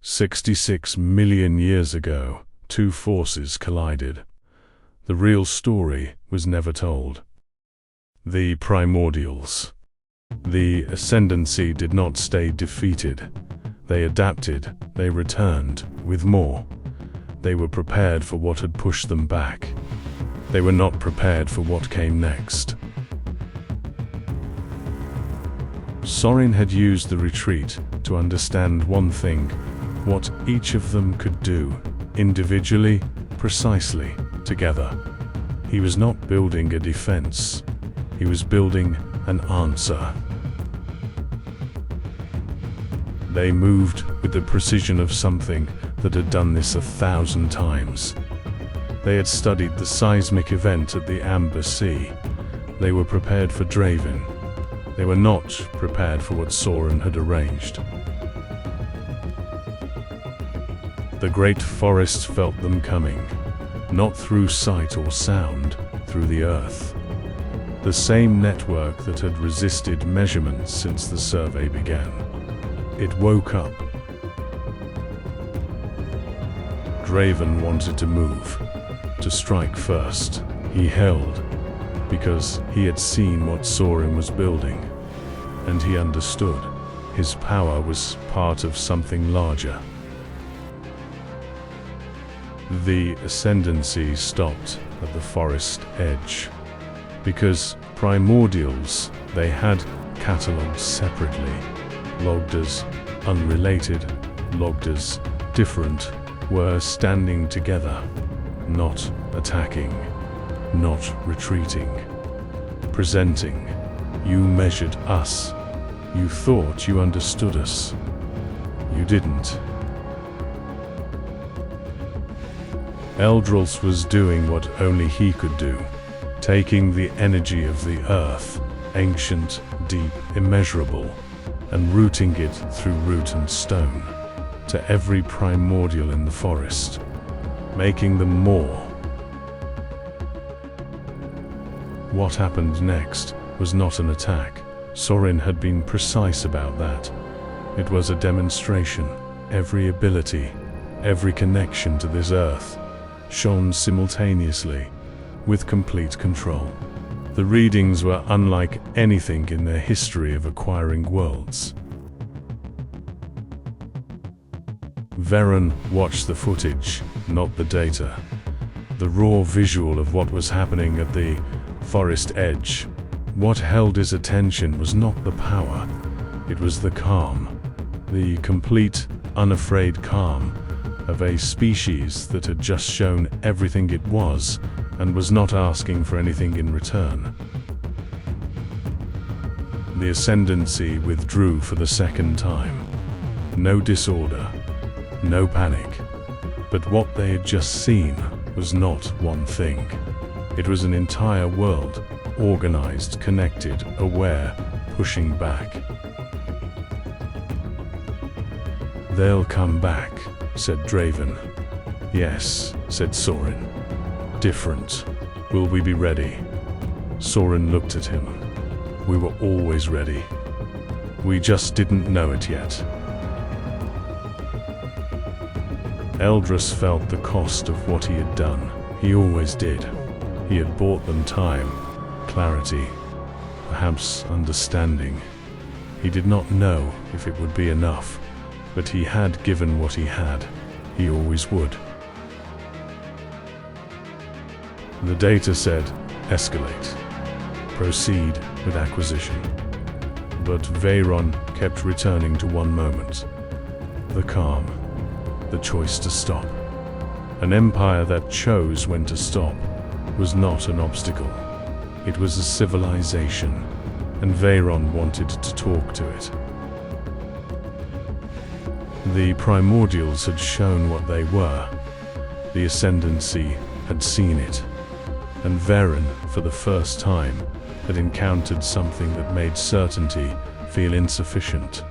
66 million years ago, two forces collided. The real story was never told. The Primordials. The Ascendancy did not stay defeated. They adapted, they returned, with more. They were prepared for what had pushed them back. They were not prepared for what came next. Soren had used the retreat to understand one thing, what each of them could do, individually, precisely, together. He was not building a defense. He was building an answer. They moved with the precision of something that had done this 1,000 times. They had studied the seismic event at the Amber Sea. They were prepared for Dravon. They were not prepared for what Soren had arranged. The great forest felt them coming, not through sight or sound, through the earth. The same network that had resisted measurements since the survey began. It woke up. Dravon wanted to move, to strike first. He held, because he had seen what Soren was building, and he understood. His power was part of something larger. The Ascendancy stopped at the forest edge. Because Primordials, they had catalogued separately, logged as unrelated, logged as different, were standing together, not attacking, not retreating, presenting. You measured us. You thought you understood us. You didn't. Eldros was doing what only he could do, taking the energy of the earth, ancient, deep, immeasurable, and rooting it through root and stone, to every primordial in the forest, making them more. What happened next was not an attack. Soren had been precise about that. It was a demonstration. Every ability, every connection to this earth, shone simultaneously, with complete control. The readings were unlike anything in their history of acquiring worlds. Vaeron watched the footage, not the data. The raw visual of what was happening at the forest edge. What held his attention was not the power, it was the calm, the complete, unafraid calm of a species that had just shown everything it was and was not asking for anything in return. The Ascendancy withdrew for the second time. No disorder, no panic. But what they had just seen was not one thing. It was an entire world, organized, connected, aware, pushing back. "They'll come back," said Dravon. "Yes," said Soren. "Different. Will we be ready?" Soren looked at him. "We were always ready. We just didn't know it yet." Eldros felt the cost of what he had done. He always did. He had bought them time, clarity, perhaps understanding. He did not know if it would be enough, but he had given what he had. He always would. The data said, escalate. Proceed with acquisition. But Vaeron kept returning to one moment. The calm. The choice to stop. An empire that chose when to stop was not an obstacle. It was a civilization, and Vaeron wanted to talk to it. The Primordials had shown what they were. The Ascendancy had seen it. And Vaeron, for the first time, had encountered something that made certainty feel insufficient.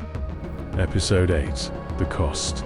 Episode 8, The Cost.